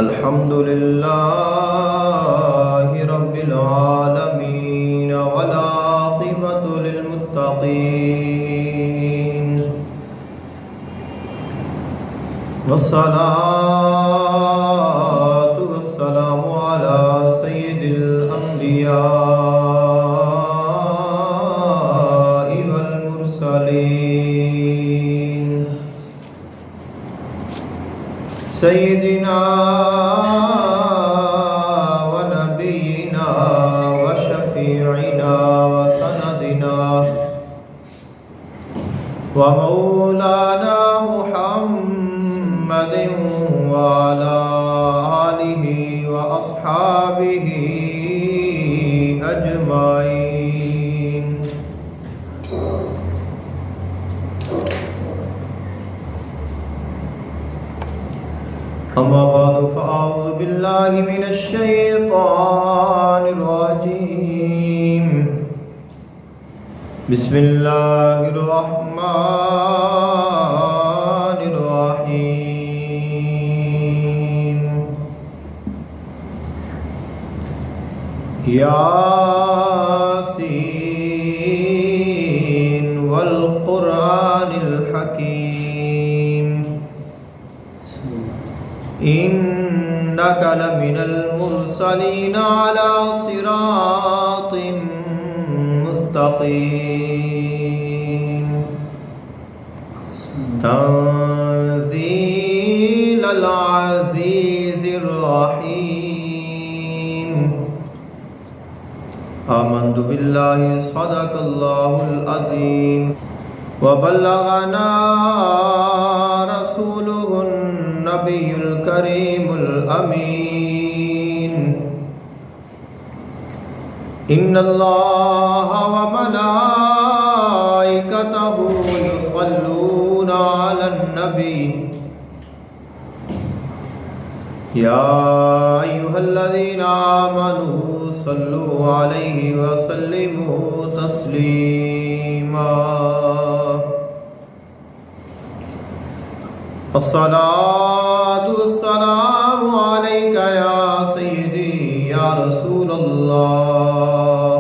الحمد لله رب العالمين والعاقبة للمتقين والصلاة والسلام على سيد الأنبياء والمرسلين سيدنا ونبينا وشفيعنا وسندنا ومولانا محمد وعلى آله وأصحابه أجمعين. أما بعد فأعوذ بالله من الشيطان الرجيم. بسم الله الرحمن الرحيم. ياسين والقرآن الحكيم إنك لمن المرسلين على صراط مستقيم. تنزيل العزيز الرحيم. آمنت بالله صدق الله العظيم وبلغنا رسوله النبي الكريم الأمين. إن الله وملائكته يصلون على النبي يا أيها الذين آمنوا صلوا عليه وسلموا تسليما. الصلاة والسلام عليك يا سيدي يا رسول الله.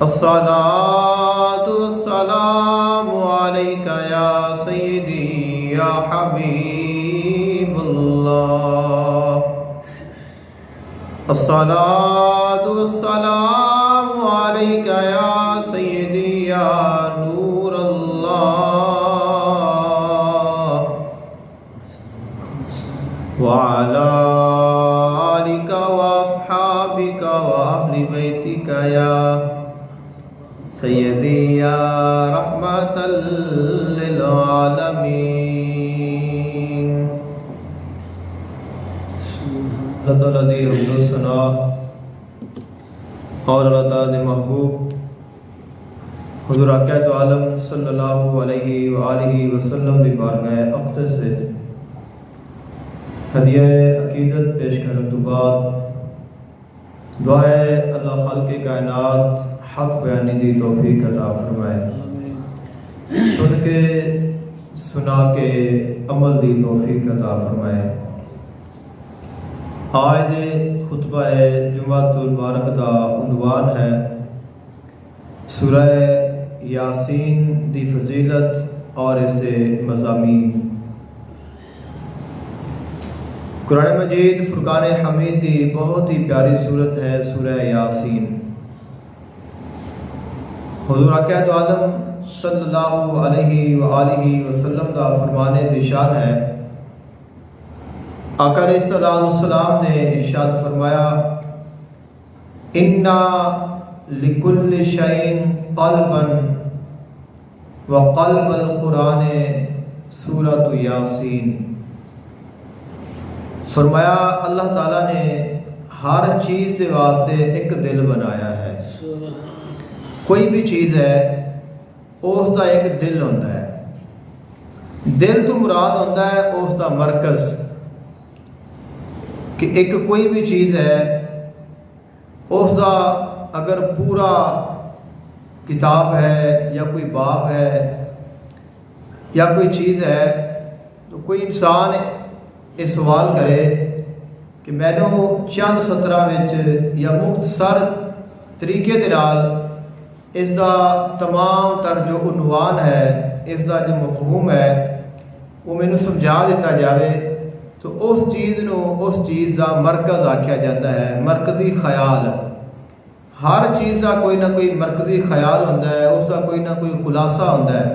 الصلاة والسلام عليك يا سيدي يا حبيب الله. الصلاة والسلام عليك يا سيدي يا نور الله وعلى آلك وأصحابك وأهل بيتك يا سيدي يا رحمة للعالمين. اللہ تعالیٰ دی حمد و ثنا اور اللہ تعالیٰ دی محبوب حضور آقا تو عالم صلی اللہ علیہ وآلہ وسلم دی بارگاہ اقدس سے ہدیہ عقیدت پیش کرنے تو بعد دعا ہے اللہ خالق کائنات حق بیانی دی توفیق عطا فرمائے، سن کے سنا کے عمل دی توفیق عطا فرمائے. آج خطبہ جمعۃ المبارک دا عنوان ہے سورہ یاسین دی فضیلت اور اس سے مضامین. قرآن مجید فرقان حمید دی بہت ہی پیاری صورت ہے سورہ یاسین. حضور آقا دو عالم صلی اللہ علیہ وآلہ وسلم کا فرمان ذیشان ہے. آقا علیہ السلام نے ارشاد فرمایا اِنَّا لِكُلِّ شَيْءٍ قَلْبًا وَقَلْبَ الْقُرْآنِ سورۃ یاسین. فرمایا اللہ تعالیٰ نے ہر چیز کے واسطے ایک دل بنایا ہے. کوئی بھی چیز ہے اس کا ایک دل ہوتا ہے. دل تو مراد ہوتا ہے اس کا مرکز کہ ایک کوئی بھی چیز ہے اس کا اگر پورا کتاب ہے یا کوئی باب ہے یا کوئی چیز ہے تو کوئی انسان یہ سوال کرے کہ مینو چند سطراں وچ یا مختصر طریقے دے نال اس دا تمام تر جو عنوان ہے، اس دا جو مفہوم ہے وہ مینو سمجھا دیتا جاوے تو اس چیز دا مرکز آکھیا جاتا ہے، مرکزی خیال۔ ہر چیز دا کوئی نہ کوئی مرکزی خیال ہوندا ہے، اس دا کوئی نہ کوئی خلاصہ ہوندا ہے،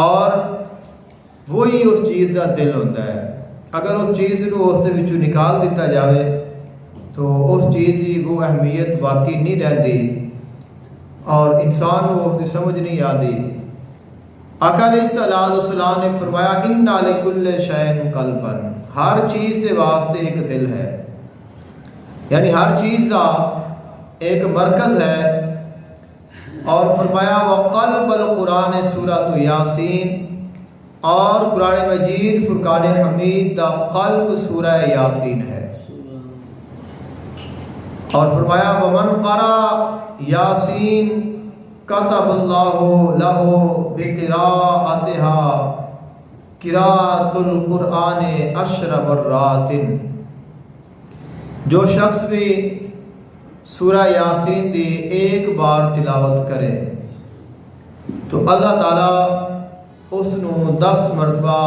اور وہی اس چیز دا دل ہوندا ہے۔ اگر اس چیز کو اس دے وچوں نکال دیتا جاوے تو اس چیز کی وہ اہمیت باقی نہیں رہتی اور انسان کو اس کی سمجھ نہیں آتی۔ آقا علیہ الصلوۃ والسلام نے فرمایا ان لکل شیء قلبا، ہر چیز کے واسطے ایک دل ہے، یعنی ہر چیز کا ایک مرکز ہے۔ اور فرمایا وقلب القرآن سورۃ یاسین، اور قرآن مجید فرقان حمید دا قلب سورہ یاسین ہے۔ اور فرمایا ومن قرأ یاسین کتب اللہ لہ بقراءتہا قراءۃ القرآن 10 مرات، جو شخص بھی سورہ یاسین دی ایک بار تلاوت کرے تو اللہ تعالیٰ اس نو 10 مرتبہ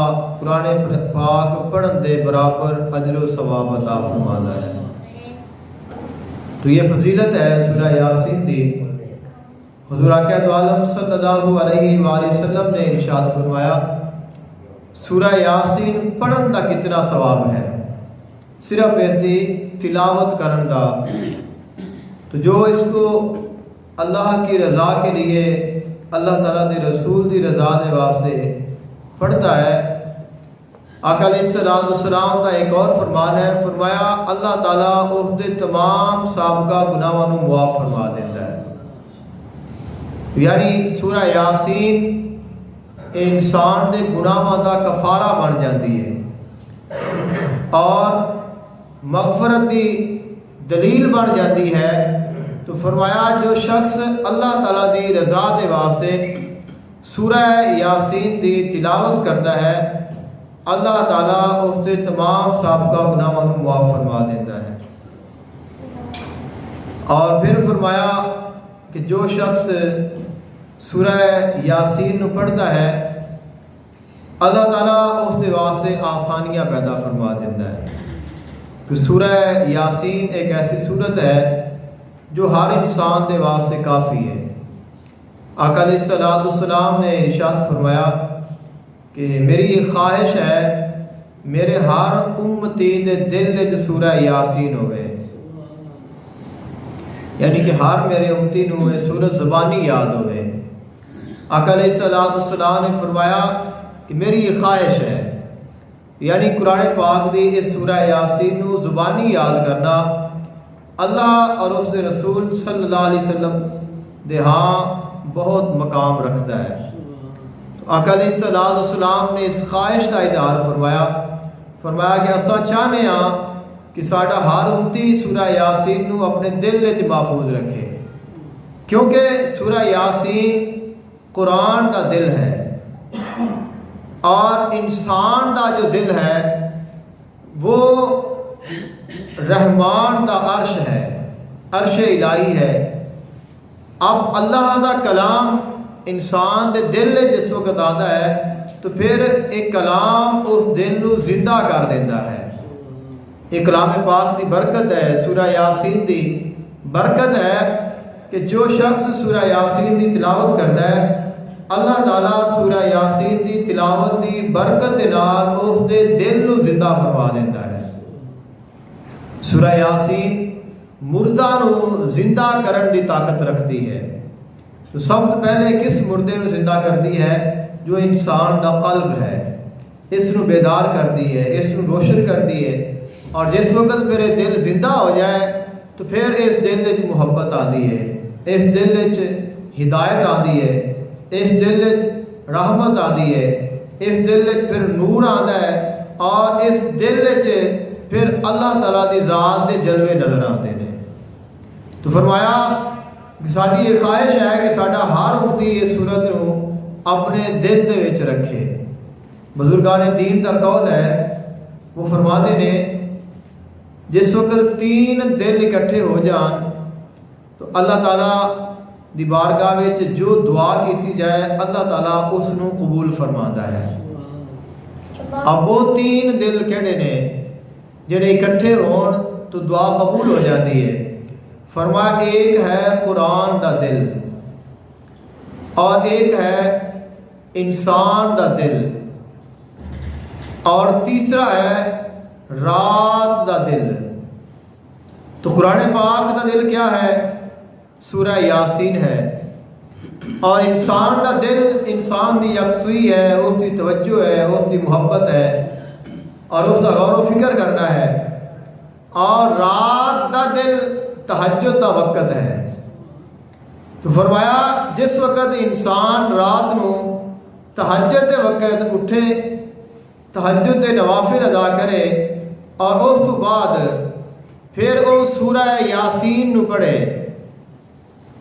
قرآن پاک پڑھن دے برابر اجر و ثواب عطا فرماتا ہے۔ تو یہ فضیلت ہے سورہ یاسین دی۔ حضور آقا دو عالم صلی اللہ علیہ وآلہ وسلم نے ارشاد فرمایا سورہ یاسین پڑھن دا کتنا ثواب ہے، صرف اس دی تلاوت کرن دا۔ تو جو اس کو اللہ کی رضا کے لیے، اللہ تعالیٰ دے رسول دی رضا دے واسطے پڑھتا ہے، آقا علیہ الصلوۃ والسلام کا ایک اور فرمان ہے، فرمایا اللہ تعالیٰ اس دے تمام سابقہ گناہاں نو معاف فرما دیتا ہے۔ یعنی سورہ یاسین انسان دے گناہاں دا کفارہ بن جاتی ہے اور مغفرت دی دلیل بن جاتی ہے۔ تو فرمایا جو شخص اللہ تعالیٰ دی رضا دے واسطے سورہ یاسین دی تلاوت کرتا ہے، اللہ تعالیٰ اس سے تمام سابقہ گناہوں کو معاف فرما دیتا ہے۔ اور پھر فرمایا کہ جو شخص سورہ یاسین کو پڑھتا ہے اللہ تعالیٰ اس کے واسطے آسانیاں پیدا فرما دیتا ہے۔ کہ سورہ یاسین ایک ایسی سورت ہے جو ہر انسان دے واسطے کافی ہے۔ آقا علیہ الصلوۃ والسلام نے ارشاد فرمایا کہ میری یہ خواہش ہے میرے ہر امتی دے دل وچ سورہ یاسین ہوئے، یعنی کہ ہر میرے امتی نو یہ سورت زبانی یاد ہوئے۔ آقا علیہ الصلوۃ والسلام نے فرمایا کہ میری یہ خواہش ہے، یعنی قرآن پاک دی اس سورہ یاسین نو زبانی یاد کرنا اللہ اور اس کے رسول صلی اللہ علیہ وسلم دے ہاں بہت مقام رکھتا ہے۔ تو آقا علیہ الصلوۃ والسلام نے اس خواہش کا اظہار فرمایا کہ اساں چاہنے ہاں کہ ساڈا ہر امتی سورہ یاسین نو اپنے دل وچ محفوظ رکھے، کیونکہ سورہ یاسین قرآن دا دل ہے، اور انسان دا جو دل ہے وہ رحمان دا عرش ہے، عرش الہی ہے۔ اب اللہ دا کلام انسان دے دل جس وقت آتا ہے تو پھر ایک کلام اس دل نو زندہ کر دیتا ہے۔ ایک کلام پاک دی برکت ہے، سورہ یاسین دی برکت ہے کہ جو شخص سورہ یاسین دی تلاوت کرتا ہے اللہ تعالیٰ سورہ یاسین دی تلاوت دی برکت دے نال اس دے دل نو زندہ فرما دیتا ہے۔ سورہ یاسین مردہ نو زندہ کرن دی طاقت رکھتی ہے۔ تو سب تو پہلے کس مردے نو زندہ کرتی ہے؟ جو انسان دا قلب ہے، اس نو بیدار کرتی ہے، اس نو روشن کرتی ہے۔ اور جس وقت میرے دل زندہ ہو جائے تو پھر اس دل وچ محبت آتی ہے، اس دل وچ ہدایت آتی ہے، اس دل وچ رحمت آتی ہے، اس دل وچ پھر نور آتا ہے، اور اس دل وچ پھر اللہ تعالیٰ دی ذات دے جلوے نظر آتے ہیں۔ تو فرمایا کہ ساری یہ خواہش ہے کہ ساڈا ہر امتی اس سورت نو اپنے دل دے وچ رکھے، بزرگان دین کا قول ہے، وہ فرماتے نے جس وقت 3 دل اکٹھے ہو جان تو اللہ تعالیٰ دی بارگاہ وچ جو دعا کیتی جائے اللہ تعالیٰ اس نو قبول فرماتا ہے۔ اب وہ 3 دل کہڑے نے جڑے اکٹھے ہون تو دعا قبول ہو جاتی ہے؟ فرمایا ایک ہے قرآن دا دل، اور ایک ہے انسان دا دل، اور تیسرا ہے رات دا دل۔ تو قرآن پاک دا دل کیا ہے؟ سورہ یاسین ہے، اور انسان دا دل انسان دی یکسوئی ہے، اس دی توجہ ہے، اس دی محبت ہے، اور اس کا غور و فکر کرنا ہے۔ اور رات دا دل تہجد دا وقت ہے۔ تو فرمایا جس وقت انسان رات نو تہجد دے وقت اٹھے، تہجد دے نوافل ادا کرے، اور اس تو بعد پھر وہ سورہ یاسین نو پڑھے،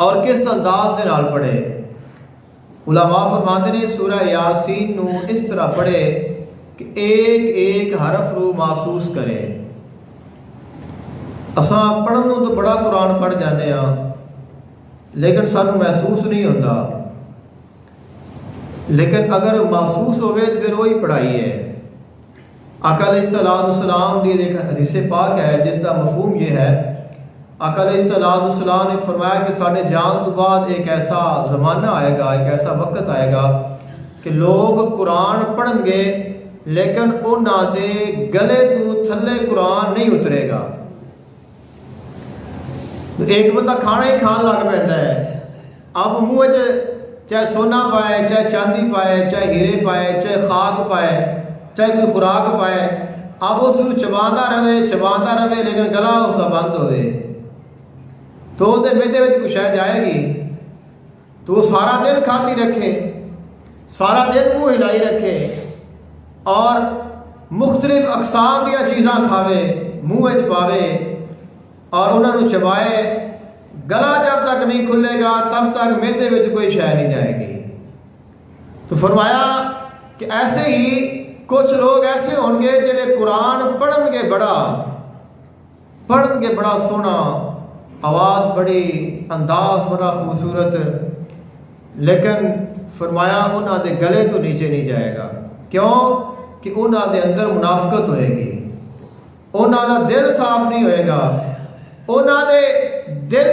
اور کس انداز دے نال پڑھے؟ علماء فرماتے ہیں سورہ یاسین نو اس طرح پڑھے کہ ایک ایک حرف رو محسوس کرے۔ اساں پڑھن نو تو بڑا قرآن پڑھ جانے ہاں، لیکن سانو محسوس نہیں ہوتا۔ لیکن اگر محسوس ہوئے تو پھر وہی پڑھائی ہے۔ آقا علیہ السلام دی ایک حدیث پاک ہے جس کا مفہوم یہ ہے، آقا علیہ السلام نے فرمایا کہ ساڑھے جان تو بعد ایک ایسا زمانہ آئے گا، ایک ایسا وقت آئے گا کہ لوگ قرآن پڑھن گے لیکن انہاں دے گلے تو تھلے قرآن نہیں اترے گا۔ ایک بندہ کھانا ہی کھان لگ پہنتا ہے، اب منہ چاہے سونا پائے، چاہے چاندی پائے، چاہے ہیرے پائے، چاہے خاک پائے، چاہے کوئی خوراک پائے، اب اس کو چباندہ رہے لیکن گلا اس کا بند ہوئے تو وہ میدے میں کچھ شاید جائے گی، تو وہ سارا دن کھاتی رکھے، سارا دن منہ ہلائی رکھے، اور مختلف اقسام دیا چیزاں کھاوے، منہ پاوے، اور انہوں نے چبائے، گلا جب تک نہیں کھلے گا تب تک میدے میں کوئی شے نہیں جائے گی۔ تو فرمایا کہ ایسے ہی کچھ لوگ ایسے ہوں گے جنہیں قرآن پڑھن گے بڑا سونا، آواز بڑی، انداز بڑا خوبصورت، لیکن فرمایا انہاں دے گلے تو نیچے نہیں جائے گا۔ کیوں؟ کہ انہاں دے اندر منافقت ہوئے گی، انہاں دا دل صاف نہیں ہوئے گا، انہاں دے دل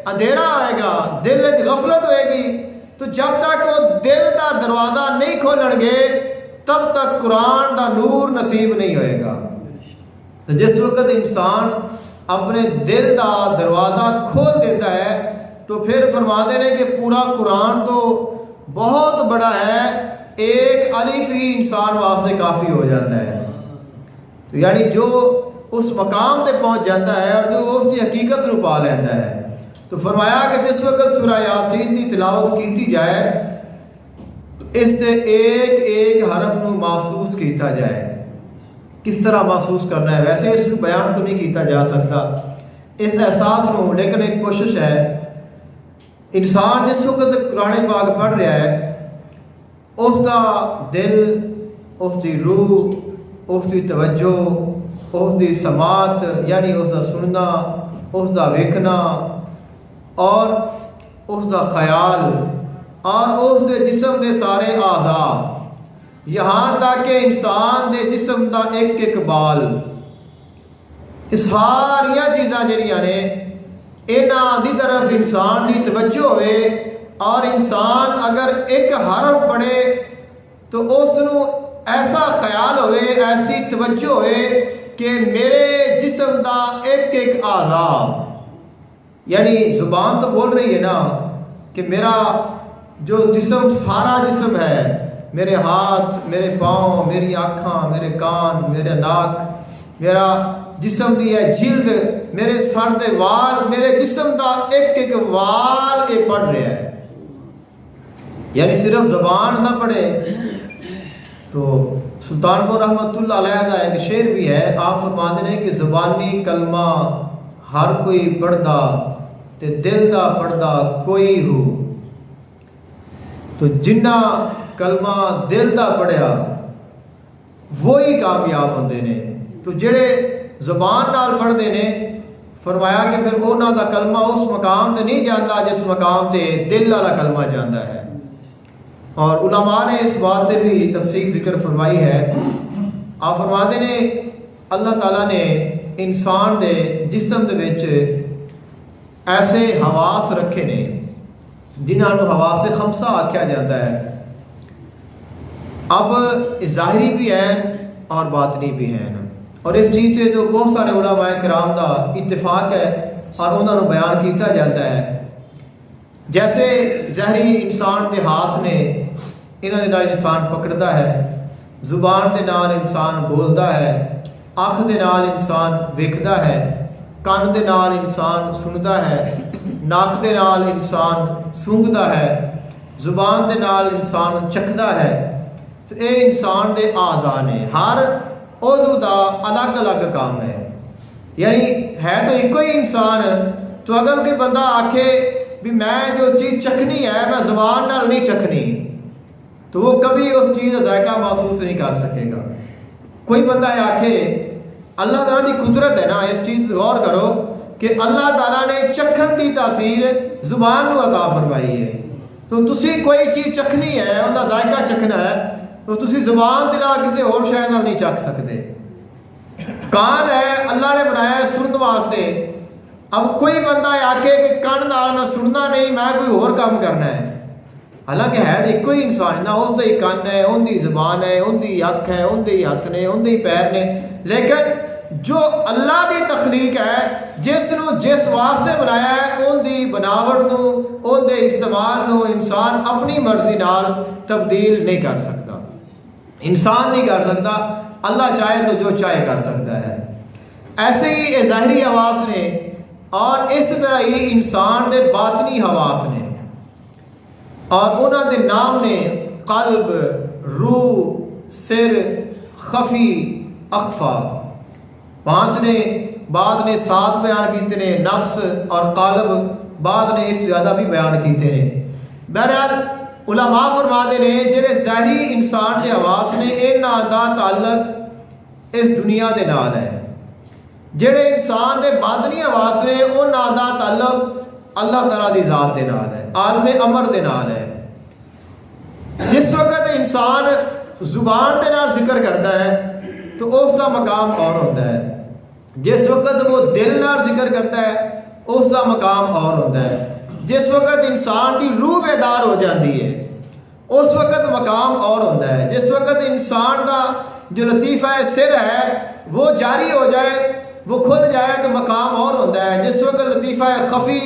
اندھیرا آئے گا، دل غفلت ہوئے گی۔ تو جب تک وہ دل دا دروازہ نہیں کھولن گے تب تک قرآن دا نور نصیب نہیں ہوئے گا۔ تو جس وقت انسان اپنے دل دا دروازہ کھول دیتا ہے تو پھر فرماتے ہیں کہ پورا قرآن تو بہت بڑا ہے، ایک الف ہی انسان واسطے کافی ہو جاتا ہے۔ تو یعنی جو اس مقام تے پہنچ جاتا ہے اور جو اس کی حقیقت نو پا لیتا ہے۔ تو فرمایا کہ جس وقت سورہ یاسین کی تلاوت کیتی جائے اس تے ایک ایک حرف نو محسوس کیتا جائے۔ کس طرح محسوس کرنا ہے؟ ویسے اس کو بیان تو نہیں کیتا جا سکتا اس احساس نو، لیکن ایک کوشش ہے۔ انسان جس وقت قرآن پاک پڑھ رہا ہے اس دا دل، اس دی روح، اس دی توجہ، اس دی سماعت یعنی اس دا سننا، اس دا ویکھنا، اور اس دا خیال، اور اس دے جسم دے سارے اعضاء، یہاں تک کہ انسان دے جسم دا ایک ایک بال، ساریا چیزاں جڑیاں نے انہاں دی طرف انسان دی توجہ ہوئے، اور انسان اگر ایک حرف پڑھے تو اس نو ایسا خیال ہوئے، ایسی توجہ ہوئے کہ میرے جسم دا ایک ایک اعضاء، یعنی زبان تو بول رہی ہے نا کہ میرا جو جسم، سارا جسم ہے، میرے ہاتھ، میرے پاؤں، میری آنکھاں، میرے کان، میرے ناک، میرا جسم دی ہے جلد، میرے سر دے وال، میرے جسم دا ایک ایک وال یہ پڑھ رہا ہے۔ یعنی صرف زبان نہ پڑھے۔ تو سلطان پور رحمت اللہ علیہ کا ایک شعر بھی ہے، آپ فرماتے ہیں کہ زبانی کلمہ ہر کوئی پڑھدا تے دل دا پڑھدا کوئی ہو۔ تو جنہ کلمہ دل دا پڑھیا وہی کامیاب ہوندے نے۔ تو جڑے زبان نال پڑھتے ہیں فرمایا کہ پھر انہاں دا کلمہ اس مقام تے نہیں جاندا جس مقام تے دل والا کلمہ جاندا ہے۔ اور علماء نے اس بات تے بھی تفصیل ذکر فرمائی ہے۔ آپ فرماتے نے اللہ تعالیٰ نے انسان دے جسم دے وچ ایسے حواس رکھے نے جنہاں نوں حواس خمسہ آکھیا جاتا ہے۔ اب ظاہری بھی ہیں اور باطنی بھی ہیں، اور اس چیز سے جو بہت سارے علماء کرام دا اتفاق ہے اور انہوں نے بیان کیتا جاتا ہے۔ جیسے ظاہری انسان دے ہاتھ نے انہاں دے نال انسان پکڑدا ہے، زبان دے نال انسان بولدا ہے، اکھ دے نال انسان ویکھدا ہے، کان دے نال انسان سندا ہے، ناک دے نال انسان سونگدا ہے، زبان دے نال انسان چکھدا ہے۔ تو اے انسان دے اعضاء نے، ہر عضو دا الگ الگ کام ہے، یعنی ہے تو ایک ہی انسان۔ تو اگر کوئی بندہ آکھے بھی میں جو چیز چکھنی ہے میں زبان نال نہیں چکھنی، تو وہ کبھی اس چیز کا ذائقہ محسوس نہیں کر سکے گا۔ کوئی بندہ آکھے اللہ تعالیٰ دی قدرت ہے نا، اس چیز سے غور کرو کہ اللہ تعالیٰ نے چکھن دی تاثیر زبان نو عطا فرمائی ہے۔ تو تسی کوئی چیز چکھنی ہے، ان کا ذائقہ چکھنا ہے، تو تسی زبان دلا کسی اور شے نال نہیں چکھ سکتے۔ کان ہے اللہ نے بنایا ہے سنن واسطے۔ اب کوئی بندہ آکھے کہ کان نال میں سننا نہیں، میں کوئی اور کام کرنا ہے، حالانکہ ہے ایک ہی انسان نا، اس دی کان ہے، ان دی زبان ہے، ان دی اکھ ہے، ان دی ہاتھ نے، ان دی پیر نے، لیکن جو اللہ دی تخلیق ہے جس نو جس واسطے بنایا ہے ان دی بناوٹ نو، ان دے استعمال نو انسان اپنی مرضی نال تبدیل نہیں کر سکتا۔ انسان نہیں کر سکتا، اللہ چاہے تو جو چاہے کر سکتا ہے۔ ایسے ہی یہ ظاہری حواس نے، اور اس طرح ہی انسان دے باطنی حواس نے، اور انہوں دے نام نے قلب، روح، سر، خفی، اخفا، 5 نے، بعد نے 7 بیان کیتے نے، نفس اور قالب بعد نے اس زیادہ بھی بیان کیتے نے۔ بہرحال علماء فرماتے ہیں جڑے ظاہری انسان کے حواس نے انہاں دا تعلق اس دنیا دے نال ہے، جڑے انسان دے باطنی حواس نے انہاں دا تعلق اللہ تعالیٰ دی ذات دے نال ہے، عالم امر دے نال ہے۔ جس وقت انسان زبان دے نال ذکر کرتا ہے تو اس دا مقام اور ہوتا ہے، جس وقت وہ دل نال ذکر کرتا ہے اس دا مقام اور ہوتا ہے، جس وقت انسان کی روح بیدار ہو جاتی ہے اس وقت مقام اور ہوتا ہے، جس وقت انسان دا جو لطیفہ سر ہے وہ جاری ہو جائے، وہ کھل جائے تو مقام اور ہوتا ہے، جس وقت لطیفہ خفی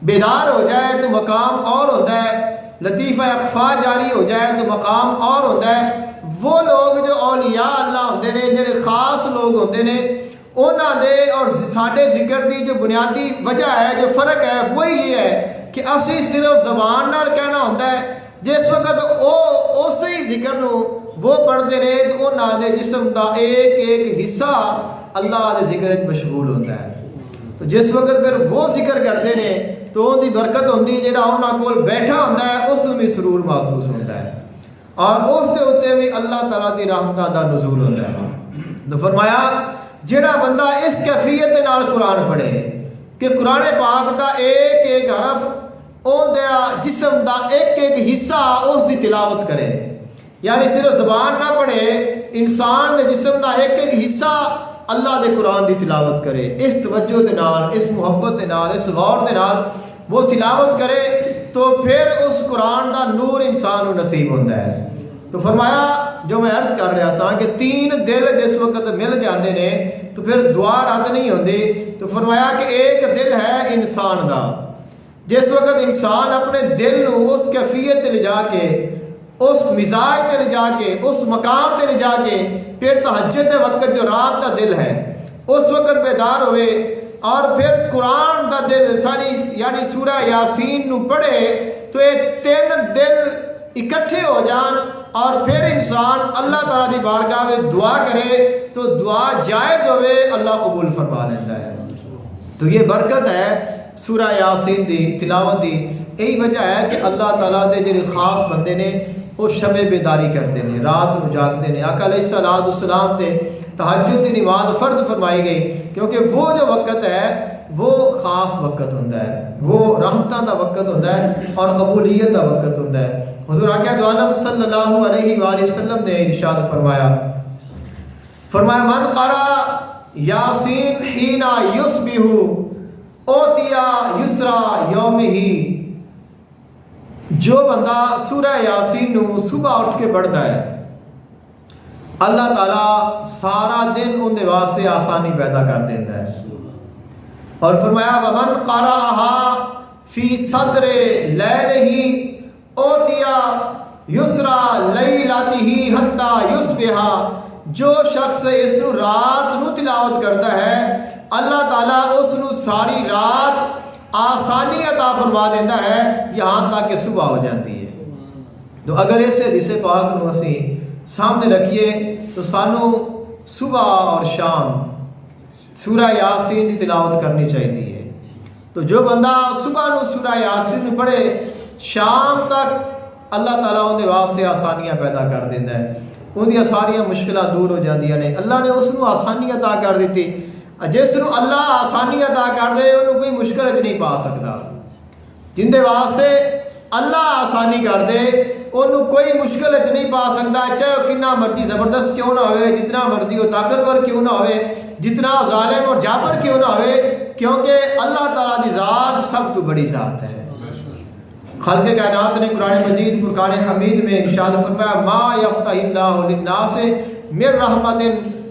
بیدار ہو جائے تو مقام اور ہوتا ہے، لطیفہ اخفا جاری ہو جائے تو مقام اور ہوتا ہے۔ وہ لوگ جو اولیاء اللہ ہوتے ہیں، جڑے خاص لوگ ہوتے ہیں، انہاں دے اور ساڈے ذکر دی جو بنیادی وجہ ہے، جو فرق ہے وہی یہ ہے کہ اسی صرف زبان نال کہنا ہوتا ہے، جس وقت اسی ذکر نو وہ پڑھتے ہیں تو انہاں دے جسم دا ایک ایک حصہ اللہ دے ذکر وچ مشغول ہوتا ہے۔ تو جس وقت پھر وہ ذکر کرتے ہیں تو ان دی برکت ہوندی ہے، جہاں انہاں کول بیٹھا ہوتا ہے اس میں بھی سرور محسوس ہوتا ہے، اور اس دے اوتے بھی اللہ تعالیٰ دی رحمتاں دا نزول ہوتا ہے۔ تو فرمایا جڑا بندہ اس کیفیت دے نال قرآن پڑھے کہ قرآن پاک دا ایک ایک حرف اون دے جسم دا ایک ایک حصہ اس دی تلاوت کرے، یعنی صرف زبان نہ پڑھے، انسان دے جسم دا ایک ایک حصہ اللہ دے قرآن دی تلاوت کرے، اس توجہ دے نال، اس محبت دے نال، اس غور دے نال وہ تلاوت کرے، تو پھر اس قرآن دا نور انسان کو نصیب ہوتا ہے۔ تو فرمایا جو میں عرض کر رہا تھا کہ 3 دل جس وقت مل جاندے نے تو پھر دعا رد نہیں ہوندی۔ تو فرمایا کہ ایک دل ہے انسان دا، جس وقت انسان اپنے دل نو اس کیفیت تے لے جا کے، اس مزاج تے لے جا کے، اس مقام تے لے جا کے پھر تہجد دے وقت جو رات دا دل ہے اس وقت بیدار ہوئے اور پھر قرآن دا دل یعنی سورہ یاسین نو پڑھے، تو یہ 3 دل اکٹھے ہو جان اور پھر انسان اللہ تعالیٰ دی بارگاہ میں دعا کرے تو دعا جائز ہوئے، اللہ قبول فرما لیتا ہے۔ تو یہ برکت ہے سورہ یاسین دی تلاوت دی، یہی وجہ ہے کہ اللہ تعالیٰ دے جڑے خاص بندے نے وہ شب بیداری کرتے ہیں، رات کو جاگتے ہیں۔ آقا علیہ السلام تے تہجد کی نماز فرض فرمائی گئی، کیونکہ وہ جو وقت ہے وہ خاص وقت ہوتا ہے، وہ رحمتاں دا وقت ہوتا ہے اور قبولیت دا وقت ہوتا ہے۔ حضور آقا دو عالم صلی اللہ علیہ وآلہ وسلم نے ارشاد فرمایا من قرأ یاسین حین یصبح اوتیا یسرا یومہ، جو بندہ سورہ یاسین نو صبح اٹھ کے پڑھتا ہے اللہ تعالیٰ سارا دن ان دے واسطے آسانی پیدا کر دیتا ہے۔ اور فرمایا ومن قرأہا فی صدر لیلہ اوتیا یسرا لیلتہ حتی یصبح، جو شخص اس نو رات نو تلاوت کرتا ہے اللہ تعالیٰ اس نو ساری رات آسانی عطا فرما دیتا ہے یہاں تک کہ صبح ہو جاتی ہے۔ تو اگر اس حدیث پاک نو اسی سامنے رکھیے تو سانو صبح اور شام سورہ یاسین کی تلاوت کرنی چاہیے۔ تو جو بندہ صبح نو سورہ یاسین پڑھے شام تک اللہ تعالیٰ ان کے واسطے آسانیاں پیدا کر دیتا ہے، ان کی ساریاں مشکلات دور ہو جاندیاں نے۔ اللہ نے اس نو آسانی عطا کر دیتی، جس نو اللہ آسانی عطا کر دے انہوں کوئی مشکل نہیں پا سکتا۔ جن دے واسطے اللہ آسانی کر دے انہوں کوئی مشکل نہیں پا سکتا، چاہے وہ کتنا مرضی زبردست کیوں نہ ہوئے، جتنا مرضی وہ طاقتور کیوں نہ ہوئے، جتنا ظالم اور جابر کیوں نہ ہوئے، کیونکہ اللہ تعالیٰ کی ذات سب تو بڑی ذات ہے۔ خالق کائنات نے قرآن مجید فرقان حمید میں ارشاد فرمایا ما یفتح اللہ للناس من رحمت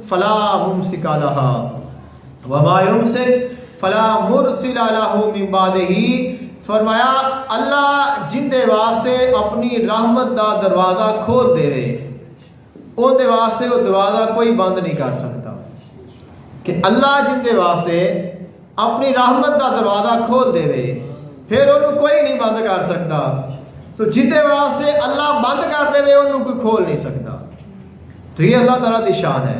فلا ممسک لها وما یمسک فلا مرسل له من بعدہ، فرمایا اللہ جن دے واسطے اپنی رحمت دا دروازہ کھول دے وے ان دے واسطے وہ دروازہ کوئی بند نہیں کر سکتا، کہ اللہ جن دے واسطے اپنی رحمت دا دروازہ کھول دے وے پھر انہوں کوئی نہیں بند کر سکتا، تو جن دے واسطے اللہ بند کر دے وے انہوں کوئی کھول نہیں سکتا۔ تو یہ اللہ تعالیٰ کی شان ہے۔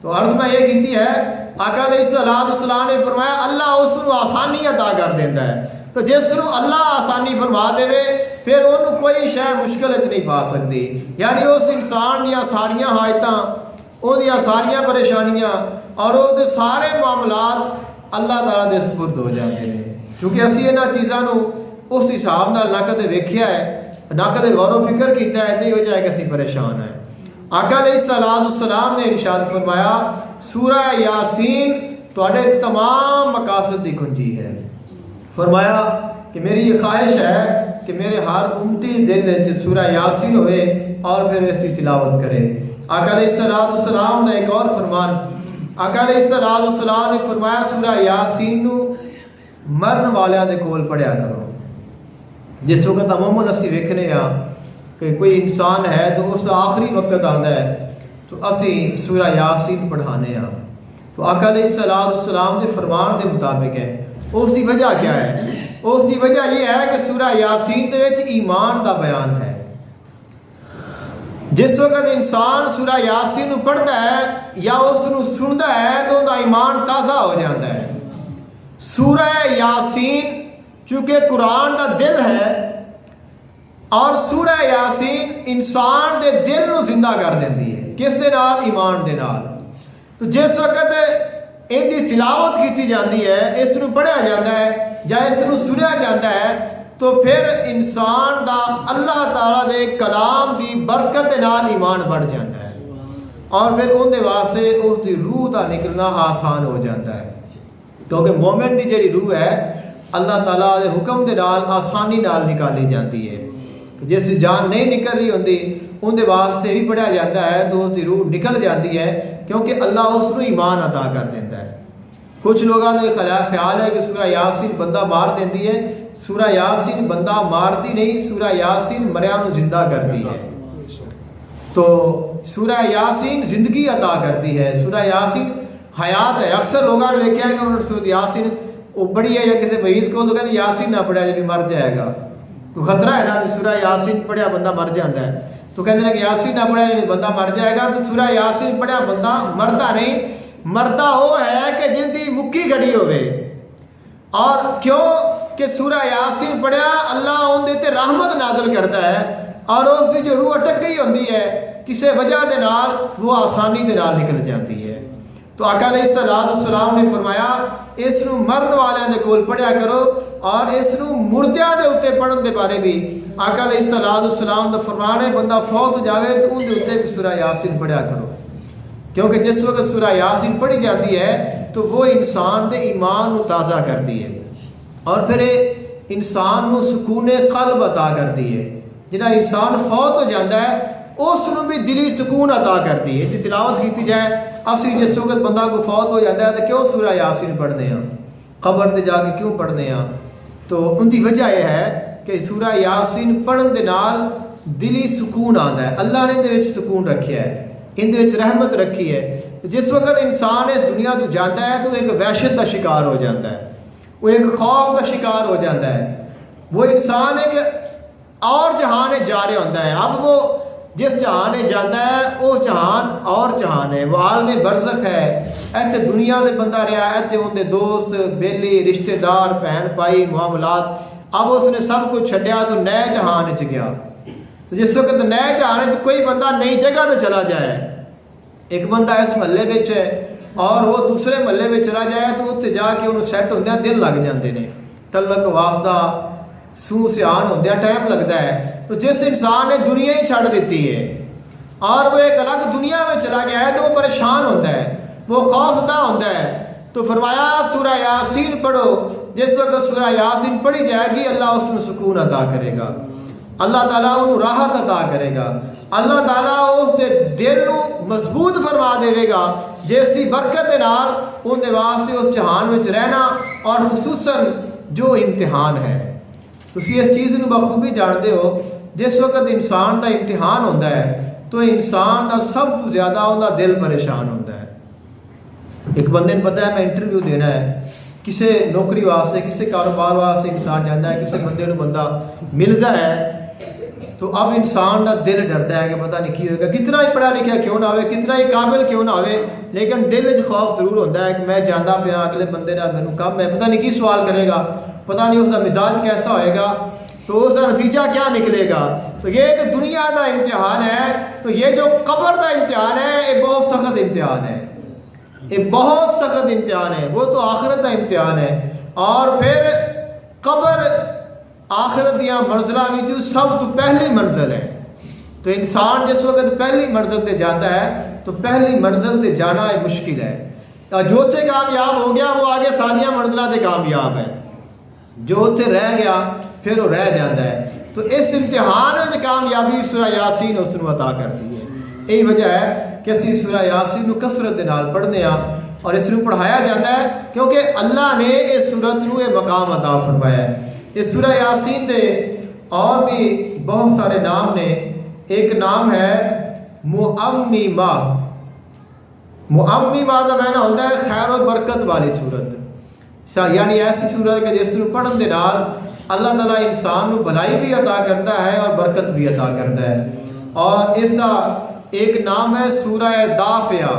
تو عرض میں یہ کیتی ہے آقا علیہ السلام نے فرمایا اللہ اس کو آسانی عطا کر دیتا ہے، تو جس کو اللہ آسانی فرما دے پھر انہوں کوئی شے مشکل نہیں پا سکتی، یعنی اس انسان دیا ساریاں حاجتاں ان دیا ساریاں پریشانیاں اور وہ سارے معاملات اللہ تعالیٰ دے سپرد ہو جاتے ہیں، کیونکہ اسی انہاں چیزاں نو اس حساب نال نہ کدے ویکھیا ہے نہ کدے غور و فکر کیتا ہے، نہیں ہو جائے کہ اسی پریشان ہیں۔ آقا علیہ السلام نے ارشاد فرمایا سورہ یاسین تواڈے تمام مقاصد دی کنجی ہے۔ فرمایا کہ میری یہ خواہش ہے کہ میرے ہر امتی دل وچ سورہ یاسین ہوئے اور پھر اس کی تلاوت کرے۔ آقا علیہ السلام نے ایک اور فرمان، آقا علیہ السلام نے فرمایا سورہ یاسین نو مرن والیاں دے کول پڑھیا کرو۔ جس وقت عموماً اسی ویکھنے ہاں کہ کوئی انسان ہے تو اس آخری وقت آتا ہے تو اسی سورہ یاسین پڑھانے ہاں، تو آقا علیہ السلام کے فرمان کے مطابق ہے۔ اس کی وجہ کیا ہے؟ اس کی وجہ یہ ہے کہ سورہ یاسین دے وچ ایمان دا بیان ہے۔ جس وقت انسان سورہ یاسین پڑھتا ہے یا اس نو سنتا ہے تو ان کا ایمان تازہ ہو جاتا ہے۔ سورہ یاسین چونکہ قرآن دا دل ہے اور سورہ یاسین انسان دے دل نو زندہ کر دیندی ہے، کس دے نال؟ ایمان دے نال۔ تو جس وقت ان کی تلاوت کی جاتی ہے، اس نو پڑھیا جاتا ہے یا اس نو سنیا جاتا ہے تو پھر انسان دا اللہ تعالیٰ دے کلام دی برکت دے نال ایمان بڑھ جاتا ہے اور پھر ان دے واسطے اس دی روح دا نکلنا آسان ہو جاتا ہے، کیونکہ مومن دی جڑی روح ہے اللہ تعالیٰ دے حکم دے نال آسانی نال نکالی جاتی ہے۔ جس جان نہیں نکل رہی ہوندی ان دے واسطے بھی پڑھیا جاتا ہے تو اس دی روح نکل جاتی ہے، کیونکہ اللہ اس کو ایمان عطا کر دیتا ہے۔ کچھ لوگوں نے خیال ہے کہ سورہ یاسین بندہ مار دیتی ہے، سورہ یاسین بندہ مارتی نہیں، سورہ یاسین مریا نو زندہ کرتی ہے۔ تو سورہ یاسین زندگی عطا کرتی ہے، سورہ یاسین حیات ہے۔ اکثر لوگوں نے دیکھا ہے کہ انہوں نے سورہ یاسین وہ پڑھی ہے یا کسی مریض کو تو کہتے یاسین نہ پڑھیا جب مر جائے گا، تو خطرہ ہے نا، سورہ یاسین پڑھیا بندہ مر جاتا ہے، تو کہتے ہیں کہ یاسین نہ پڑھیا یعنی بندہ مر جائے گا۔ تو سورہ یاسین پڑھیا بندہ مرتا نہیں، مرتا وہ ہے کہ جن دی مکی گھڑی ہوئے۔ اور کیوں کہ سورہ یاسین پڑھیا اللہ ان دیتے رحمت نازل کرتا ہے، اور اس کی جو روح اٹک گئی ہوتی ہے کسی وجہ دے نال وہ آسانی دے نال نکل جاتی ہے۔ تو آقا علیہ السلام نے فرمایا اس نو مرن والوں دے کول پڑھیا کرو، اور اس نو مردیاں دے اوتے پڑھن دے بارے بھی آقا علیہ السلام دا فرمان ہے بندہ فوت ہو جاوے تو ان دے اوتے بھی سورہ یاسین پڑھیا کرو، کیونکہ جس وقت سورہ یاسین پڑھی جاتی ہے تو وہ انسان دے ایمان نو تازہ کرتی ہے، اور پھر انسان نو سکون قلب عطا کرتی ہے۔ جہاں انسان فوت ہو جاتا ہے اس نو بھی دلی سکون عطا کرتی ہے۔ جی تلاوت کی جائے اسی جس وقت بندہ کو فوت ہو جاتا ہے تو کیوں سورہ یاسین پڑھتے ہیں، قبر تے جا کے کیوں پڑھتے ہیں؟ تو ان کی وجہ یہ ہے کہ سورہ یاسین پڑھن دے نال دلی سکون آتا ہے، اللہ نے اندر سکون رکھیا ہے، اندر رحمت رکھی ہے۔ جس وقت انسان اس دنیا تو جاتا ہے تو ایک وحشت کا شکار ہو جاتا ہے، وہ ایک خوف کا شکار ہو جاتا ہے، وہ انسان ایک اور جہان جا رہا ہوتا ہے۔ اب وہ جس جہان جاتا ہے وہ جہان اور جہان ہے، وہ عالم برزخ ہے۔ ایتھے دنیا دے بندہ رہا، ایتھے ان دے دوست بیلی رشتہ دار بہن بھائی معاملات، اب اس نے سب کچھ چھڈیا تو نئے جہان چ گیا۔ جس وقت نئے جہان چ کوئی بندہ نئی جگہ تے چلا جائے، ایک بندہ اس محلے وچ ہے اور وہ دوسرے محلے میں چلا جائے تو اتنے جا کے انہوں سیٹ ہوندیا دن لگ جاندے نے، تعلق واسطہ سو سیان ہوندیا ٹائم لگتا ہے۔ تو جس انسان نے دنیا ہی چھڑ دیتی ہے اور وہ ایک الگ دنیا میں چلا گیا ہے تو وہ پریشان ہوتا ہے، وہ خوفزدہ ہوتا ہے۔ تو فرمایا سورہ یاسین پڑھو، جس وقت سورہ یاسین پڑھی جائے گی اللہ اس میں سکون عطا کرے گا، اللہ تعالیٰ انہوں راحت عطا کرے گا، اللہ تعالیٰ اس دے دل کو مضبوط فرما دے گا، جس کی برکت دے نال ان دے واسطے اس جہان میں رہنا، اور خصوصاً جو امتحان ہے تسی اس چیز کو بخوبی جانتے ہو، جس وقت انسان دا امتحان ہوتا ہے تو انسان دا سب تو زیادہ ان دا دل پریشان ہوتا ہے۔ ایک بندے نے پتا ہے میں انٹرویو دینا ہے، کسی نوکری واسطے کسی کاروبار واسطے انسان جانا ہے، کسی بندے کو بندہ ملتا ہے تو اب انسان دا دل ڈرتا ہے کہ پتہ نہیں کی ہوئے گا، کتنا ہی پڑھا لکھا کیوں نہ ہوئے، کتنا ہی قابل کیوں نہ ہوئے، لیکن دل وچ خوف ضرور ہوتا ہے کہ میں جانا پیا اگلے بندے نال مینوں کم ہے، پتہ نہیں کی سوال کرے گا، پتہ نہیں اس کا مزاج کیسا ہوئے گا، تو اس کا نتیجہ کیا نکلے گا۔ تو یہ ایک دنیا کا امتحان ہے، تو یہ جو قبر کا امتحان ہے یہ بہت سخت امتحان ہے، یہ بہت سخت امتحان ہے، وہ تو آخرت کا امتحان ہے۔ اور پھر قبر آخرت دیا منزلوں میں سب تو پہلی منزل ہے، تو انسان جس وقت پہلی منزل تے جاتا ہے تو پہلی منزل تے جانا مشکل ہے، جو اتنے کامیاب ہو گیا وہ آگے ساریا منزلوں تے کامیاب ہے، جو اتنے رہ گیا پھر وہ رہ جاتا ہے۔ تو اس امتحان میں کامیابی سورہ یاسین اس کو عطا کرتی ہے۔ یہی وجہ ہے کہ اسی سورہ یاسین کو کثرت دے نال پڑھنے ہاں اور اس کو پڑھایا جاتا ہے، کیونکہ اللہ نے اس سورت کو یہ مقام عطا فرمایا ہے۔ اس سورہ یاسین دے اور بھی بہت سارے نام نے، ایک نام ہے معممہ۔ معممہ کا معنی ہوتا ہے خیر و برکت والی سورت، یعنی ایسی سورت کہ جس کو پڑھن دے نال اللہ تعالیٰ انسان کو بھلائی بھی عطا کرتا ہے اور برکت بھی عطا کرتا ہے۔ اور اس کا ایک نام ہے سورہ دافعہ،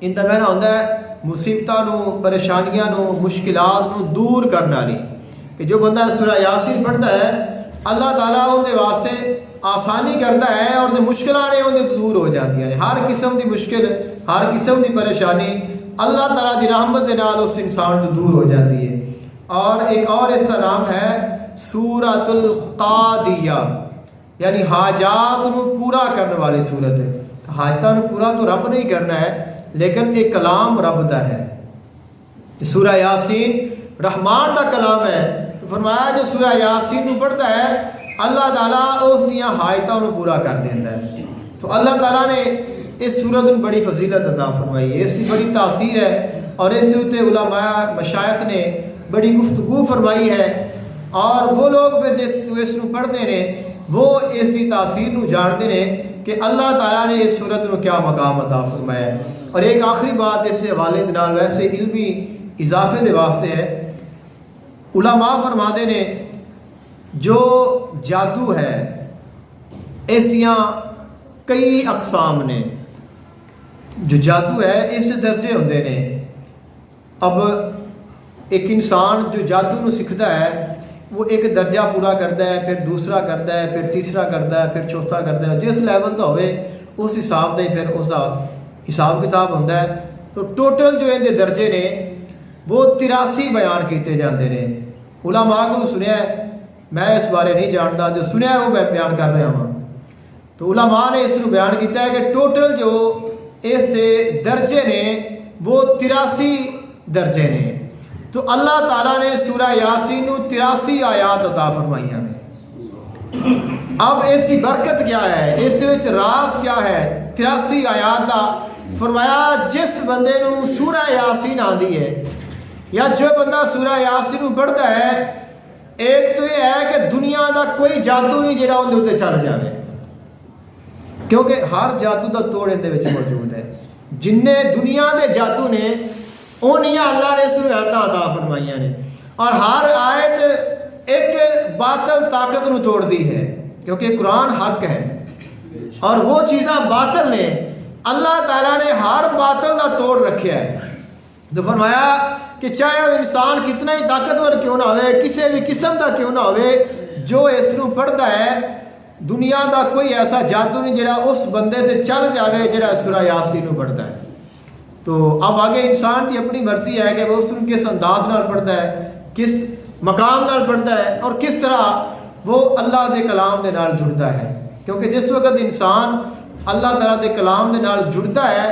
ان کا معنی ہوتا ہے مصیبتوں پریشانیاں مشکلات دور کرنے والی، کہ جو بندہ سورہ یاسین پڑھتا ہے اللہ تعالیٰ ان کے واسطے آسانی کرتا ہے اور جو مشکلات ہیں ان دور ہو جاتی ہیں، ہر قسم کی مشکل ہر قسم کی پریشانی اللہ تعالیٰ کی رحمت کے نال اس انسان تو دور ہو جاتی ہے۔ اور ایک اور اس کا نام ہے سورۃ القاضیہ، یعنی حاجات کو پورا کرنے والی صورت ہے۔ حاجتوں کو پورا تو رب نہیں کرنا ہے لیکن ایک کلام رب دا ہے۔ سورہ یاسین رحمان کا کلام ہے، فرمایا جو سورہ یاسین کو پڑھتا ہے اللہ تعالیٰ اس دیا حاجتوں کو پورا کر دیتا ہے۔ تو اللہ تعالیٰ نے اس سورت میں بڑی فضیلت عطا فرمائی ہے، اس کی بڑی تاثیر ہے، اور اس سے علماء مشائخ نے بڑی گفتگو فرمائی ہے، اور وہ لوگ پھر جس اس کو پڑھتے ہیں وہ اس کی تاثیر کو جانتے ہیں کہ اللہ تعالیٰ نے اس سورت میں کیا مقام عطا فرمایا ہے۔ اور ایک آخری بات اس سے حوالے نال ویسے علمی اضافے دے واسطے ہے، علماء فرماتے ہیں جو جادو ہے اس دیاں کئی اقسام نے، جو جادو ہے اس درجے ہوندے نے۔ اب ایک انسان جو جادو نو سکھدا ہے وہ ایک درجہ پورا کرتا ہے، پھر دوسرا کرتا ہے، پھر تیسرا کرتا ہے، پھر چوتھا کرتا ہے، جس لیول کا ہوئے اس حساب سے پھر اس کا حساب کتاب ہوتا ہے۔ تو ٹوٹل جو ان درجے نے وہ 83 بیان کیتے جاتے ہیں۔ علماء کو سنیا ہے، میں اس بارے نہیں جانتا، جو سنیا ہے وہ میں بیان کر رہا ہوں۔ تو علماء نے اس کو بیان کیتا ہے کہ ٹوٹل جو اس کے درجے نے وہ 83 درجے نے۔ تو اللہ تعالیٰ نے سورہ یاسین 83 آیات عطا فرمائیاں نے۔ اب اس کی برکت کیا ہے، اس کے راز کیا ہے 83 آیات کا؟ فرمایا جس بندے نو سورہ یاسین آندی ہے یا جو بندہ سورہ یاسین پڑھتا ہے، ایک تو یہ ہے کہ دنیا کا کوئی جادو نہیں جہاں اندر اتنے چل جائے، کیونکہ ہر جادو کا توڑ اندر موجود ہے۔ جن دنیا کے جادو نے انہیاں اللہ نے سورہ عطا فرمائیاں نے، اور ہر آیت ایک باطل طاقت نو توڑ دی ہے، کیونکہ قرآن حق ہے اور وہ چیزاں باطل نے، اللہ تعالیٰ نے ہر باطل کا توڑ رکھا ہے۔ تو فرمایا کہ چاہے وہ انسان کتنا ہی طاقتور کیوں نہ ہوئے، کسی بھی قسم کا کیوں نہ ہوئے، جو اس کو پڑھتا ہے دنیا کا کوئی ایسا جادو نہیں جڑا اس بندے سے چل جاوے جڑا سورہ یاسین کو پڑھتا ہے۔ تو اب آگے انسان کی اپنی مرضی ہے کہ وہ اس کو کس انداز نال پڑھتا ہے، کس مقام نال پڑھتا ہے، اور کس طرح وہ اللہ دے کلام دے نال جڑتا ہے، کیونکہ جس وقت انسان اللہ تعالیٰ دے کلام دے نال جڑتا ہے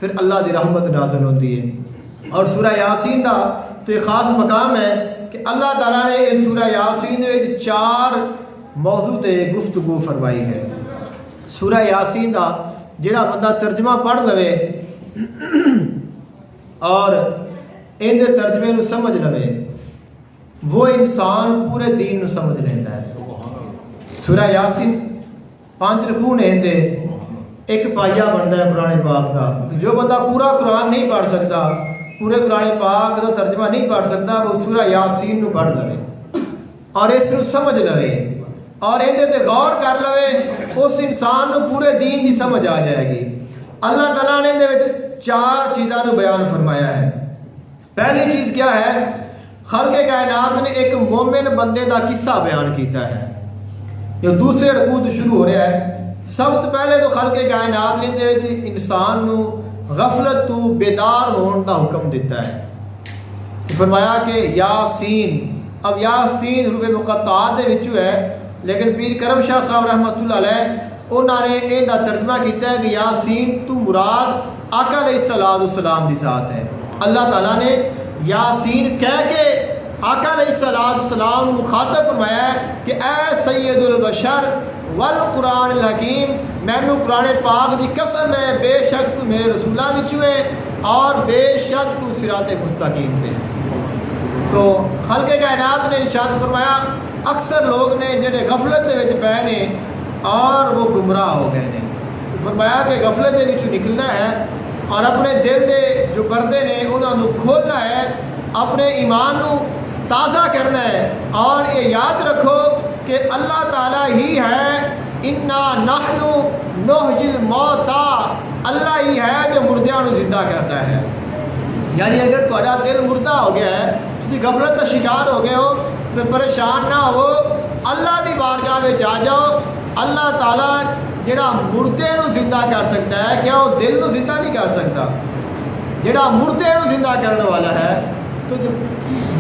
پھر اللہ دی رحمت نازل ہوتی ہے۔ اور سورہ یاسین دا تو ایک خاص مقام ہے کہ اللہ تعالیٰ نے اس سورہ یاسین میں 4 موضوع تے گفتگو فرمائی ہے۔ سورہ یاسین دا جڑا بندہ ترجمہ پڑھ لوے اور ان دے ترجمے نو سمجھ لوے، وہ انسان پورے دین نو سمجھ لیتا ہے۔ سورہ یاسین 5 رکوع نے اندے ایک پائیا بنتا ہے قرآن پاک کا۔ جو بندہ پورا قرآن نہیں پڑھ سکتا، پورے قرآن پاک کا ترجمہ نہیں پڑھ سکتا، وہ سورہ یاسین نو پڑھ لوے اور اس نو سمجھ لوے اور اندے تے غور کر لوے، اس انسان نو پورے دین کی سمجھ آ جائے گی۔ اللہ تعالیٰ نے اندے وچ 4 چیزاں نو بیان فرمایا ہے۔ پہلی چیز کیا ہے؟ خلق کائنات نے ایک مومن بندے دا قصہ بیان کیتا ہے، جو دوسرے رکوع تو شروع ہو رہا ہے۔ سب تو پہلے تو خلق کائنات نے انسان نو غفلت تو بیدار ہون دا حکم دیتا ہے۔ فرمایا کہ یاسین، اب یاسین حروف مقطعات دے وچوں ہے، لیکن پیر کرم شاہ صاحب رحمۃ اللہ علیہ انہوں نے یہ ترجمہ کیتا ہے کہ یاسین تو مراد آقا علیہ السلام کی ذات ہے۔ اللہ تعالیٰ نے یاسین کہہ کے آقا علیہ السلام مخاطب فرمایا ہے کہ اے سید البشر والقرآن الحکیم، مینو قرآن پاک دی قسم ہے، بے شک تو میرے رسولہ وچوں ہے اور بے شک تو صراط مستقیم پہ۔ تو خلق کائنات نے ارشاد فرمایا اکثر لوگ نے جڑے غفلت دے وچ پے نے اور وہ گمراہ ہو گئے نے۔ فرمایا کہ غفلت دے وچوں نکلنا ہے اور اپنے دل دے جو پردے نے انہوں نے کھولنا ہے، اپنے ایمان نو تازہ کرنا ہے، اور یہ یاد رکھو کہ اللہ تعالیٰ ہی ہے، انا نحن نحیی الموتا، اللہ ہی ہے جو مردیاں نو زندہ کرتا ہے۔ یعنی اگر تمہارا دل مردہ ہو گیا ہے، تسی غفلت کا شکار ہو گئے ہو، پھر پریشان نہ ہو، اللہ دی بارگاہ میں آ جاؤ۔ اللہ تعالیٰ جڑا مردے نو زندہ کر سکتا ہے، کیا وہ دل نو زندہ نہیں کر سکتا؟ جڑا مردے نو زندہ کرنے والا ہے، تو جو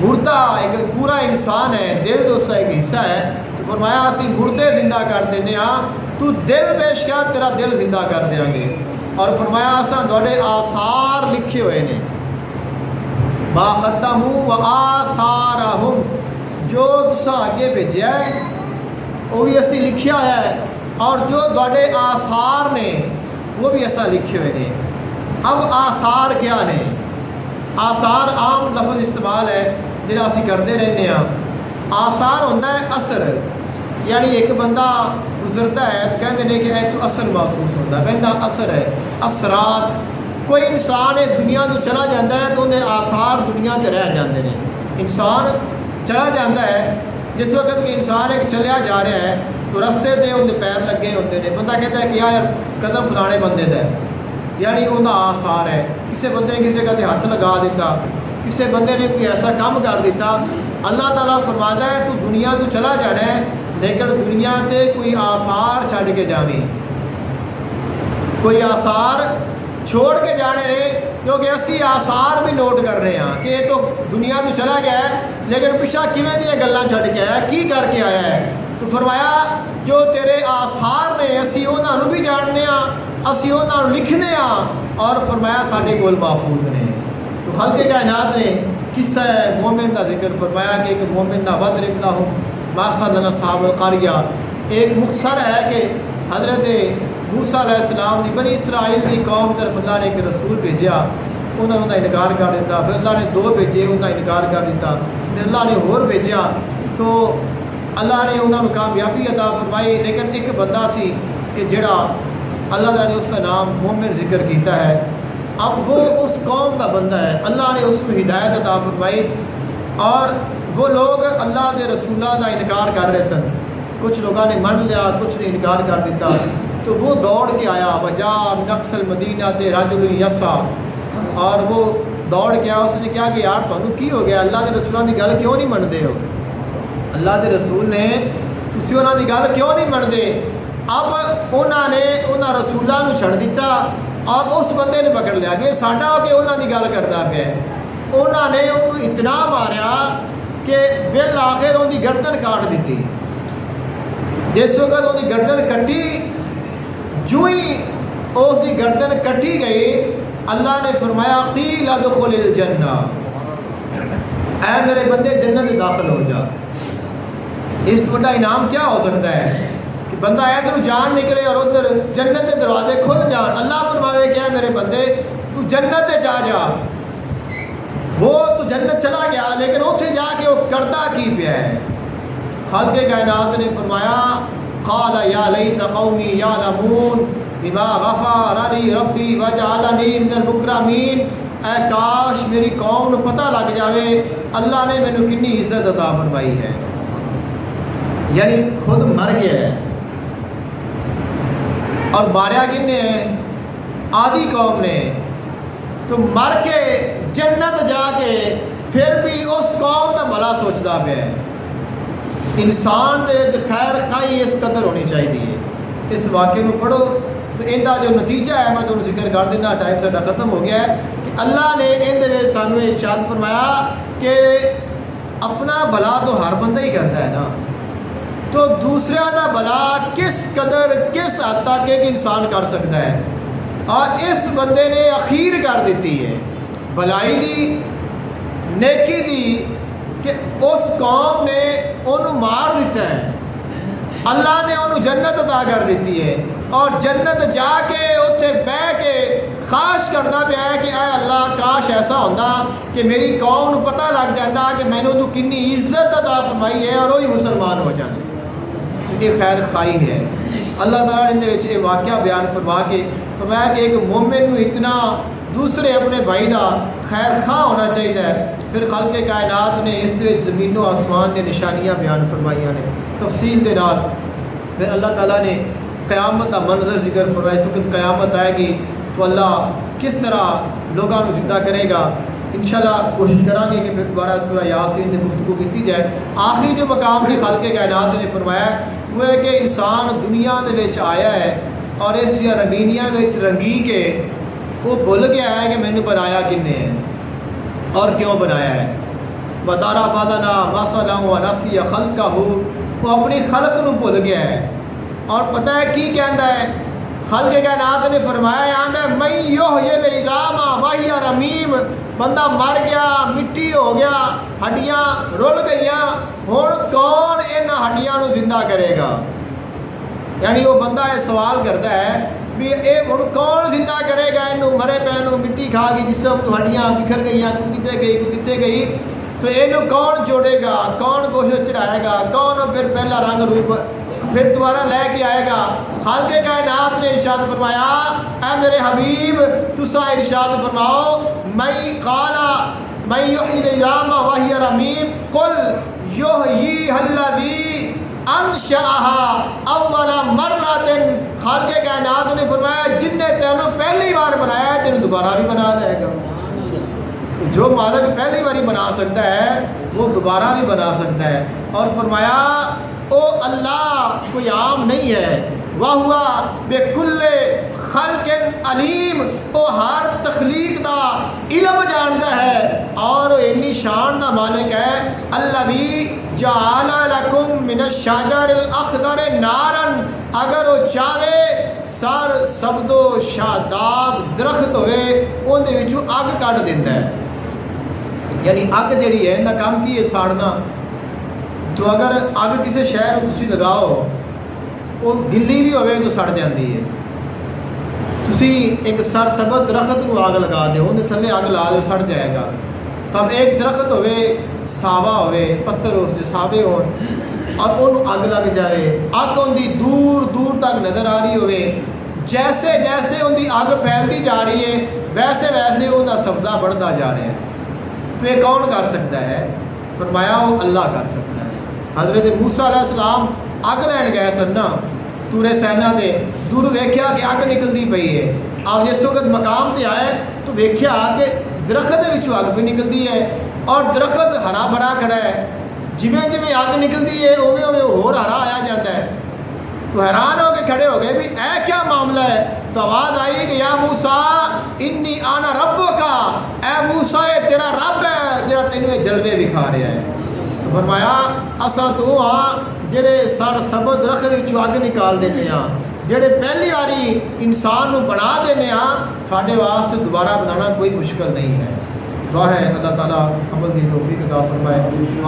مردہ ایک پورا انسان ہے، دل تو اس کا ایک حصہ ہے، تو فرمایا اسی مردے زندہ کر دینے ہاں، تو دل پیش کر تیرا دل زندہ کر دیا گے۔ اور فرمایا اساں تواڈے آثار لکھے ہوئے نے، ما قدموا و آثارہم، جو تساں آگے بھیجیا ہے وہ بھی اسی لکھیا ہوا ہے، اور جو تواڈے آثار نے وہ بھی ایسا لکھے ہوئے نے۔ اب آثار کیا نے؟ آثار عام لفظ استعمال ہے جہاں اسی کرتے رہنے ہاں۔ آثار ہوتا ہے اثر، یعنی ایک بندہ گزرتا ہے تو کہتے ہیں کہ اے تو اثر محسوس ہوتا ہے، کہتا اثر ہے، اثرات۔ کوئی انسان اس دنیا تو چلا جاتا ہے تو انہیں آثار دنیا سے رہ جاتے ہیں۔ انسان چلا جاتا ہے، جس وقت کہ انسان ایک چلیا جا رہا ہے تو رستے دے اندر پیر لگے ہوتے ہیں، بندہ کہتا ہے کہ یار قدم فلانے بندے دا ہے، یعنی انہوں آثار ہے۔ کسی بندے نے کسی جگہ تے ہاتھ لگا دیتا، کسی بندے نے کوئی ایسا کام کر دیتا، اللہ تعالیٰ فرماتا ہے تو دنیا تو چلا جانا ہے لیکن دنیا تے کوئی آثار چھڈ کے جاویں، کوئی آثار چھوڑ کے جانے نے، کیونکہ اسی آثار بھی نوٹ کر رہے ہیں کہ یہ تو دنیا تو چلا گیا ہے لیکن پچھا کیویں دیا گلاں چھڈ کے آیا، کی کر کے آیا ہے۔ تو فرمایا جو تیرے آثار نے اسی انہاں نوں بھی جاننے ہاں، اسی انہاں نوں لکھنے ہاں، اور فرمایا ساڈے کول محفوظ نے۔ تو خالق کائنات نے قصہ مومن کا ذکر فرمایا کہ ایک مومن دا وضرب لہم مثلا اصحاب القریہ، ایک مختصر ہے کہ حضرت موسیٰ علیہ السلام دی بنی اسرائیل کی قوم طرف اللہ نے ایک رسول بھیجیا، انہوں نے انکار کر دیتا، پھر اللہ نے 2 بھیجے انہوں نے انکار کر دیتا، پھر اللہ نے اور بھیجا تو اللہ نے انہوں نے کامیابی عطا فرمائی، لیکن ایک بندہ سی کہ جڑا اللہ تعالیٰ نے اس کا نام مومن ذکر کیتا ہے، اب وہ اس قوم کا بندہ ہے، اللہ نے اس کو ہدایت عطا فرمائی، اور وہ لوگ اللہ کے رسولوں کا انکار کر رہے سن، کچھ لوگوں نے من لیا کچھ نے انکار کر دیتا، تو وہ دوڑ کے آیا وجا نقص المدینہ تے رجل یسا، اور وہ دوڑ کے آیا، اس نے کہا کہ یار تمہیں کی ہو گیا، اللہ کے رسولوں کی گل کیوں نہیں منتے ہو، اللہ کے رسول نے تسی انہوں کی گل کیوں نہیں منتے۔ اب انہوں نے انہوں رسولوں کو چھڑ دیتا اور اس بندے نے پکڑ لیا کہ ساڈا ہو کے انہوں کی گل کرتا پیا، انہوں نے انہوں اتنا ماریا کہ بالآخر ان کی گردن کاٹ دیتی۔ جس وقت ان کی گردن کٹی، جو ہی اس کی گردن کٹی گئی، اللہ نے فرمایا قیل ادخل الجنہ، اے میرے بندے جنت داخل ہو جا۔ اس بڑا انعام کیا ہو سکتا ہے کہ بندہ ادھر جان نکلے اور ادھر جنت کے دروازے کھل جان۔ اللہ فرماوے کیا میرے بندے تو جنت جا جا، وہ تو جنت چلا گیا لیکن اتنے جا کے وہ کرتا کی پیا ہے۔ خالق کائنات نے فرمایا قال یا لیت قومی یعلمون بما غفر لی ربی وجعلنی من المکرمین، اے کاش میری قوم کو پتہ لگ جاوے اللہ نے مینوں کنی عزت عطا فرمائی ہے، یعنی خود مر گیا ہے اور ماریا کن نے آدھی قوم نے، تو مر کے جنت جا کے پھر بھی اس قوم کا بھلا سوچتا پیا ہے۔ انسان دے خیر خائی اس قدر ہونی چاہیے۔ اس واقعے کو پڑھو تو ان کا جو نتیجہ ہے میں تمہیں ذکر کر دینا، ٹائم ساڈا ختم ہو گیا ہے، کہ اللہ نے ان سانو ارشاد فرمایا کہ اپنا بھلا تو ہر بندہ ہی کرتا ہے نا، تو دوسرے کا بھلا کس قدر کس حد تک ایک انسان کر سکتا ہے، اور اس بندے نے اخیر کر دیتی ہے بھلائی دی نیکی دی کہ اس قوم نے انہوں مار دیتا ہے، اللہ نے انہوں جنت عطا کر دیتی ہے، اور جنت جا کے اتنے بہ کے خواہش کرتا پیا ہے کہ اے اللہ کاش ایسا ہوتا کہ میری قوم کو پتہ لگ جاتا کہ میں نے تو کنی عزت عطا فرمائی ہے اور وہی مسلمان ہو جاتے۔ یہ خیر خائی ہے۔ اللہ تعالیٰ نے یہ واقعہ بیان فرما کے فرمایا کہ ایک مومن کو اتنا دوسرے اپنے بھائی کا خیر خواہ ہونا چاہیے۔ پھر خالق کائنات نے اس زمین و آسمان نے نشانیاں بیان فرمائیاں نے تفصیل کے نال۔ پھر اللہ تعالیٰ نے قیامت کا منظر ذکر فرمایا، اس وقت قیامت آئے گی تو اللہ کس طرح لوگوں کو زندہ کرے گا۔ انشاءاللہ کوشش کریں گے کہ پھر دوبارہ سورہ یاسین سے گفتگو کی جائے۔ آخری جو مقام کے خالق کائنات نے فرمایا وہ ہے کہ انسان دنیا دے وچ آیا ہے اور اس رنگینیاں وچ رنگی کے وہ بھول گیا ہے کہ مینوں بنایا کنے ہے اور کیوں بنایا ہے۔ وَضَرَبَ لَنَا مَثَلًا وَنَسِيَ خَلْقَهُ، وہ اپنی خلق کو بھول گیا ہے اور پتہ ہے کی کہندا ہے۔ خالق کائنات نے فرمایا آندا ہے مَن یُحْیِی الْعِظَامَ وَهِیَ رَمِیمٌ، بندہ مر گیا مٹی ہو گیا ہڈیاں رل گئیاں، ہن کون ان ہڈیاں نو زندہ کرے گا؟ یعنی وہ بندہ یہ سوال کرتا ہے بھی یہ ہن کون زندہ کرے گا؟ انہوں مرے پے نو مٹی کھا گئی جسم تو ہڈیاں بکھر گئیاں، کو کتے گئی کو کتے گئی، تو یہ کون جوڑے گا؟ کون گوشت چڑھائے گا؟ کون پھر پہلا رنگ روپ پھر دوبارہ لے کے آئے گا؟ خالق کائنات نے ارشاد فرمایا اے میرے حبیب تسا ارشاد فرماؤ میں قالا میں یحیی العظام وہی رمیم قل یحییھا الذی انشأھا اول مرۃ، خالق کائنات نے فرمایا جن نے تینوں پہلی بار بنایا ہے تینوں دوبارہ بھی بنا لے گا۔ جو مالک پہلی باری بنا سکتا ہے وہ دوبارہ بھی بنا سکتا ہے. اور فرمایا او اللہ کوئی عام نہیں ہے. وَهُوَ بِكُلِّ خَلْقٍ عَلِيمٌ او ہر تخلیق دا علم جانتا ہے اور اتنی شان دا مالک ہے. الَّذِي جَعَلَ لَكُم مِّنَ الشَّجَرِ الْأَخْضَرِ نَارًا اگر وہ چاہے سر سبز و شاداب درخت ہوئے اندر وچوں اگ کڈ دیندا ہے. یعنی اگ جڑی ہے ان کا کام کی ہے ساڑنا. تو اگر اگ کسی شہر کو تسی لگاؤ وہ گلی بھی ہوئے تو سڑ جاتی ہے. تسی ایک سر سبز درخت کو اگ لگا دو اندر تھلے اگ لا دو سڑ جائے گا. تب ایک درخت ہوئے ساوا ہوئے پتھر اس کے ساوے ہو اور انہوں اگ لگ جائے اگ ان دی دور دور تک نظر آ رہی ہوئے. جیسے جیسے ان دی اگ پھیلتی جا رہی ہے ویسے ویسے ان کا سبزہ بڑھتا جا رہا ہے. تو یہ کون کر سکتا ہے؟ فرمایا وہ اللہ کر سکتا ہے. حضرت موسیٰ علیہ السلام اگ لین گئے سن نا تورے سینا دے دور ویکھیا کہ اگ نکلتی پئی ہے. آپ جس وقت مقام پہ آئے تو ویکھیا کہ درخت دے وچوں اگ بھی نکلتی ہے اور درخت ہرا بھرا کھڑا ہے. جویں جویں اگ نکلتی ہے اوویں اوویں ہور ہرا آیا جاتا ہے. تو حیران ہو کے کھڑے ہو گئے بھی اے کیا معاملہ ہے. تو آواز آئی کہ یا موسیٰ انی آنا ربک اے موسیٰ یہ تیرا رب ہے جڑا تینوں جلوے دکھا رہا ہے. تو فرمایا اساں تو ہاں جڑے سر سبز درخت وچوں اگ نکال دینے ہاں جڑے پہلی باری انسان کو بنا دینے ہاں ساڈے واسطے دوبارہ بنانا کوئی مشکل نہیں ہے. دعا ہے اللہ تعالیٰ عمل کی توفیق عطا فرمائے.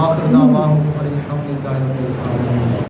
آخر دعواہم الحمدللہ رب العالمین.